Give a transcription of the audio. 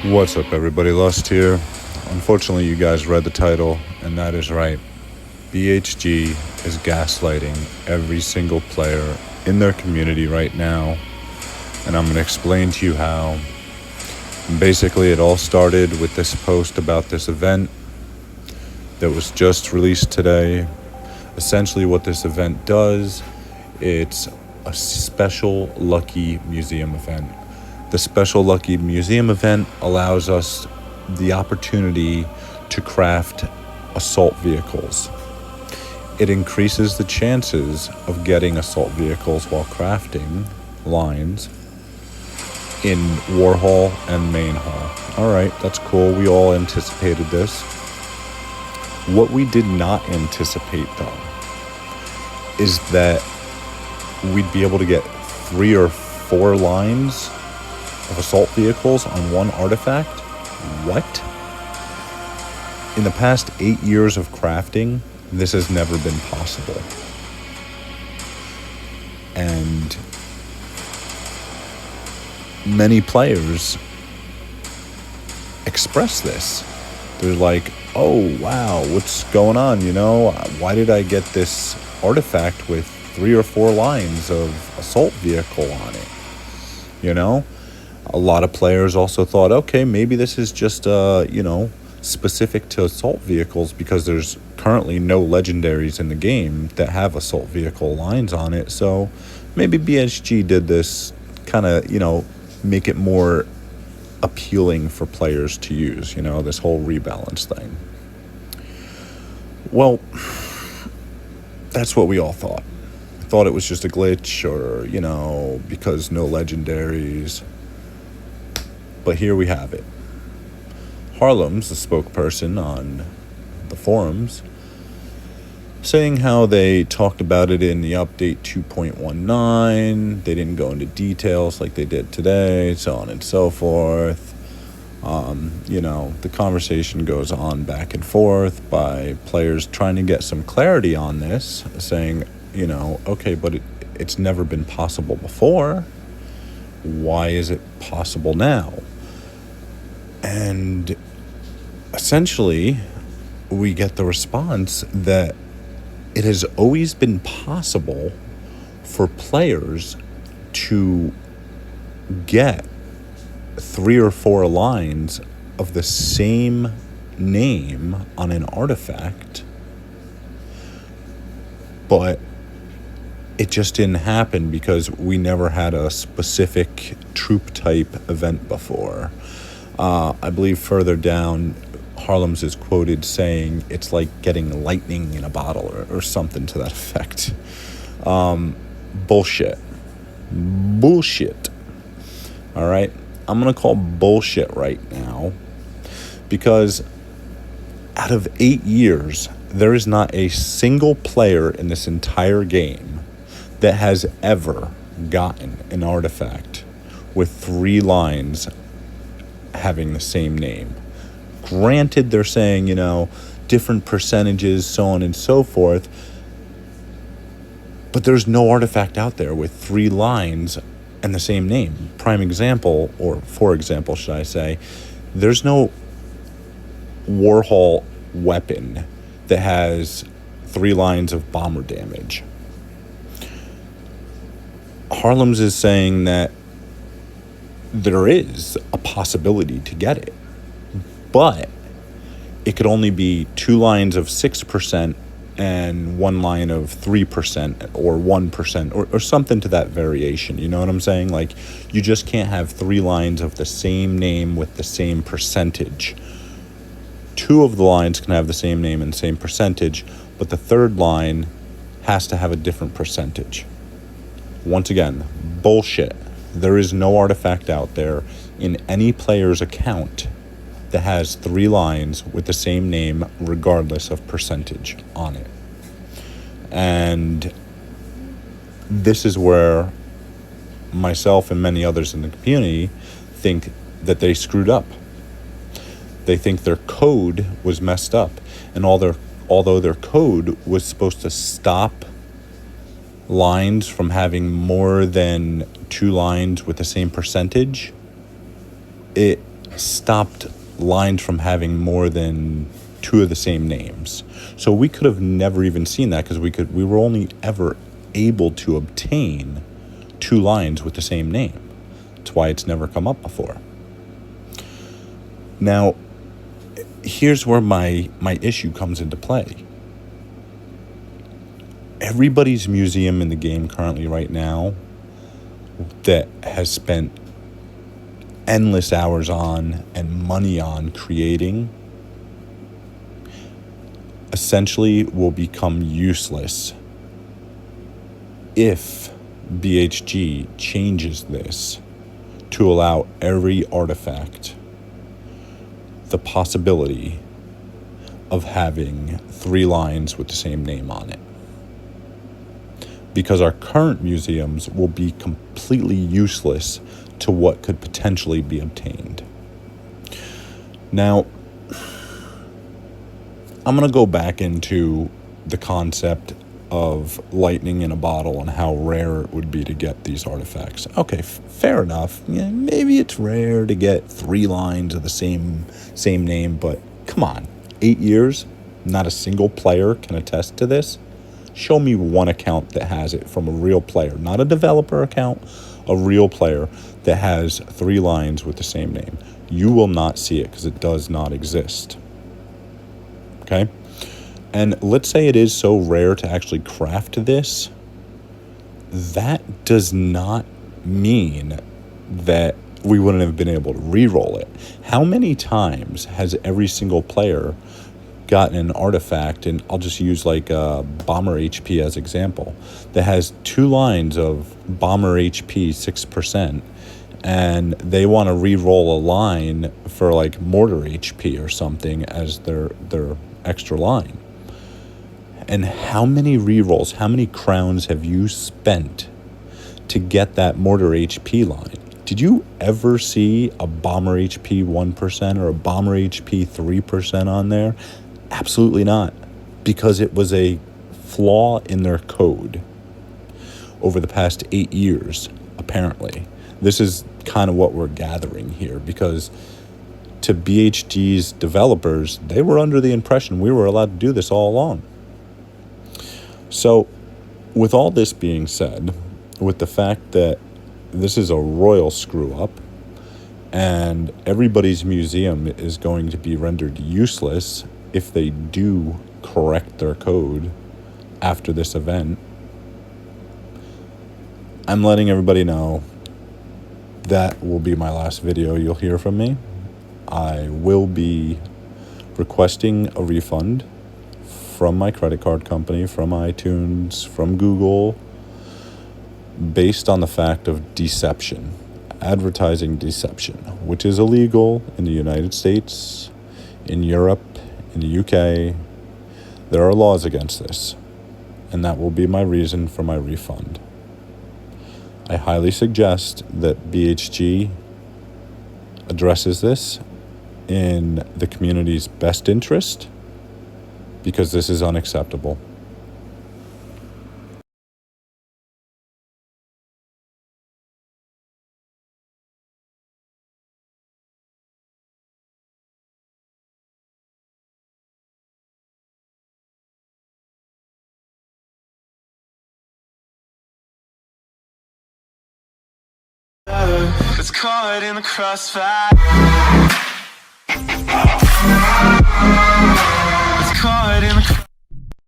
What's up, everybody? Lust here. Unfortunately, you guys read the title, and that is right. BHG is gaslighting every single player in their community right now, and I'm going to explain to you how. Basically, it all started with this post about this event that was just released today. Essentially, what this event does, it's a special lucky museum event. The Special Lucky Museum event allows us the opportunity to craft assault vehicles. It increases the chances of getting assault vehicles while crafting lines in Warhol and Main Hall. Alright, that's cool. We all anticipated this. What we did not anticipate, though, is that we'd be able to get 3 or 4 lines of assault vehicles on one artifact? What? In the past 8 years of crafting, this has never been possible. And many players express this. They're like, oh, wow, what's going on? Why did I get this artifact with 3 or 4 lines of assault vehicle on it? A lot of players also thought, okay, maybe this is just, specific to assault vehicles because there's currently no legendaries in the game that have assault vehicle lines on it. So maybe BHG did this kind of, make it more appealing for players to use, this whole rebalance thing. Well, that's what we all thought. Thought it was just a glitch or, because no legendaries. But here we have it. Harlem's the spokesperson on the forums, saying how they talked about it in the update 2.19. They didn't go into details like they did today, so on and so forth. The conversation goes on back and forth by players trying to get some clarity on this, saying, okay, but it's never been possible before. Why is it possible now? And essentially, we get the response that it has always been possible for players to get 3 or 4 lines of the same name on an artifact, but it just didn't happen because we never had a specific troop type event before. I believe further down, Harlem's is quoted saying it's like getting lightning in a bottle or something to that effect. Bullshit. All right? I'm going to call bullshit right now because out of 8 years, there is not a single player in this entire game that has ever gotten an artifact with 3 lines having the same name. Granted, they're saying, different percentages, so on and so forth, but there's no artifact out there with 3 lines and the same name. Prime example, or for example, should I say, there's no Warhol weapon that has 3 lines of bomber damage. Harlem's is saying that there is a possibility to get it, but it could only be 2 lines of 6% and 1 line of 3% or 1% or something to that variation. You know what I'm saying? Like, you just can't have 3 lines of the same name with the same percentage. 2 of the lines can have the same name and same percentage, but the 3rd line has to have a different percentage. Once again, bullshit. There is no artifact out there in any player's account that has 3 lines with the same name regardless of percentage on it. And this is where myself and many others in the community think that they screwed up. They think their code was messed up, and although their code was supposed to stop lines from having more than 2 lines with the same percentage, it stopped lines from having more than two of the same names. So we could have never even seen that because we were only ever able to obtain two lines with the same name. That's why it's never come up before. Now, here's where my issue comes into play. Everybody's museum in the game currently right now that has spent endless hours on and money on creating essentially will become useless if BHG changes this to allow every artifact the possibility of having three lines with the same name on it. Because our current museums will be completely useless to what could potentially be obtained. Now, I'm going to go back into the concept of lightning in a bottle and how rare it would be to get these artifacts. Okay, fair enough. Yeah, maybe it's rare to get three lines of the same name, but come on, 8 years, not a single player can attest to this. Show me one account that has it from a real player, not a developer account, a real player that has three lines with the same name. You will not see it because it does not exist. Okay? And let's say it is so rare to actually craft this. That does not mean that we wouldn't have been able to re-roll it. How many times has every single player gotten an artifact, and I'll just use like Bomber HP as example, that has two lines of Bomber HP 6%, and they want to re-roll a line for like Mortar HP or something as their extra line? And how many re-rolls, how many crowns have you spent to get that Mortar HP line? Did you ever see a Bomber HP 1% or a Bomber HP 3% on there? Absolutely not, because it was a flaw in their code over the past 8 years, apparently. This is kind of what we're gathering here, because to BHG's developers, they were under the impression we were allowed to do this all along. So, with all this being said, with the fact that this is a royal screw-up, and everybody's museum is going to be rendered useless if they do correct their code after this event, I'm letting everybody know that will be my last video you'll hear from me. I will be requesting a refund from my credit card company, from iTunes, from Google, based on the fact of deception, advertising deception, which is illegal in the United States, in Europe, in the UK. There are laws against this, and that will be my reason for my refund. I highly suggest that BHG addresses this in the community's best interest, because this is unacceptable. It's caught in the crossfire.